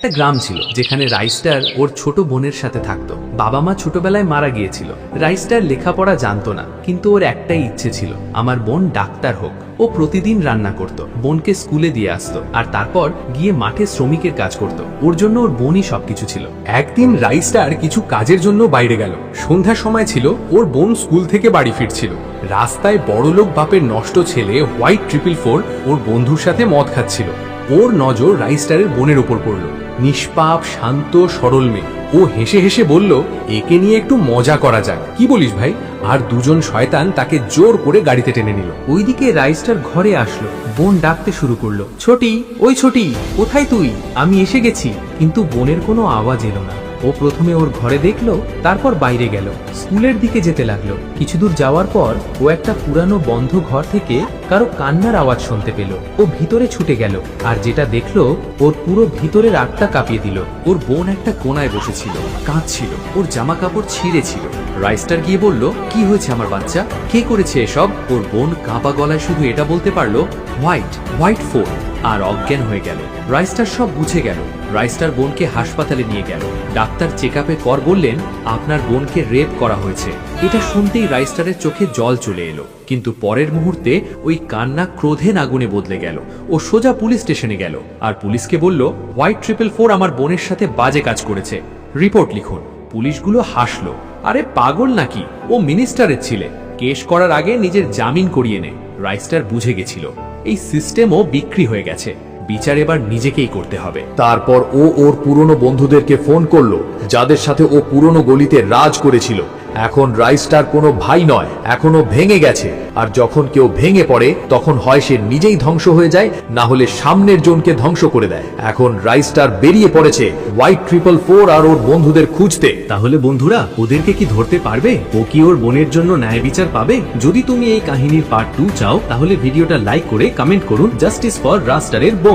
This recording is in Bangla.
একটা গ্রাম ছিল যেখানে রাইস্টার ওর ছোট বোনের সাথে থাকতো। বাবা মা ছোটবেলায় মারা গিয়েছিল। রাইস্টার লেখাপড়া জানতো না, কিন্তু ওর একটাই ইচ্ছে ছিল, আমার বোন ডাক্তার হোক। ও প্রতিদিন রান্না করত, বোনকে স্কুলে দিয়ে আসতো, আর তারপর গিয়ে মাঠে শ্রমিকের কাজ করত। ওর জন্য ওর বোনই সবকিছু ছিল। একদিন রাইস্টার কিছু কাজের জন্য বাইরে গেল। সন্ধ্যার সময় ছিল, ওর বোন স্কুল থেকে বাড়ি ফিরছিল। রাস্তায় বড়লোক বাপের নষ্ট ছেলে হোয়াইট 444 ওর বন্ধুর সাথে মদ খাচ্ছিল। ওর নজর রাইস্টারের বোনের ওপর পড়ল। নিষ্পাপ, শান্ত, সরল মেয়ে। ও হেসে হেসে বলল, একে নিয়ে একটু মজা করা যাক, কি বলিস ভাই? আর দুজন শয়তান তাকে জোর করে গাড়িতে টেনে নিল। ওইদিকে রাইস্টার ঘরে আসলো। বোন ডাকতে শুরু করলো, ছোটি, ওই ছোটি, কোথায় তুই? আমি এসে গেছি। কিন্তু বোনের কোনো আওয়াজ এলো না। ও প্রথমে ওর ঘরে দেখলো, তারপর বাইরে গেল, স্কুলের দিকে যেতে লাগলো। কিছু দূর যাওয়ার পর ও একটা পুরানো বন্ধ ঘর থেকে কারো কান্নার আওয়াজ শুনতে পেল। ও ভিতরে ছুটে গেল, আর যেটা দেখলো ওর পুরো ভিতরের আটটা কাঁপিয়ে দিল। ওর বোন একটা কোনায় বসেছিল, কাঁদছিল, ওর জামা কাপড় ছিঁড়ে ছিল। রাইস্টার গিয়ে বলল, কি হয়েছে আমার বাচ্চা? কে করেছে এসব? ওর বোন কাঁপা গলায় শুধু এটা বলতে পারলো, হোয়াইট 4, আর অজ্ঞান হয়ে গেল। রাইস্টার সব বুঝে গেল। রাইস্টার বোনকে হাসপাতালে নিয়ে গেল। ডাক্তার চেক আপের পর বললেন, আপনার বোনকে রেপ করা হয়েছে। এটা শুনতেই রাইস্টারের চোখে জল চলে এলো, কিন্তু পরের মুহূর্তে ওই কান্না ক্রোধে আগুনে বদলে গেল। ও সোজা পুলিশ স্টেশনে গেল, আর পুলিশকে বলল, হোয়াইট 444 আমার বোনের সাথে বাজে কাজ করেছে, রিপোর্ট লিখুন। পুলিশগুলো হাসলো, আরে পাগল নাকি, ও মিনিস্টারের ছেলে, কেস করার আগে নিজের জামিন করিয়ে নে। রাইস্টার বুঝে গেছিল এই সিস্টেমও বিক্রি হয়ে গেছে, বিচার এবার নিজেকেই করতে হবে। তারপর ও ওর পুরনো বন্ধুদেরকে ফোন করলো, যাদের সাথে ও পুরনো গলিতে রাজ করেছিল। এখন রাইস্টার কোনো ভাই নয়, এখনো ভেঙে গেছে। আর যখন কেউ ভেঙে পড়ে, তখন হয় সে নিজেই ধ্বংস হয়ে যায়, না হলে সামনের জনকে ধ্বংস করে দেয়। এখন রাইস্টার বেরিয়ে পড়েছে হোয়াইট 444 আর ওর বন্ধুদের খুঁজতে। তাহলে বন্ধুরা, ওদেরকে কি ধরতে পারবে? ও কি ওর বোনের জন্য ন্যায় বিচার পাবে? যদি তুমি এই কাহিনীর পার্ট 2 চাও, তাহলে ভিডিওটা লাইক করে কমেন্ট করুন, জাস্টিস ফর রাস্টারের বোন।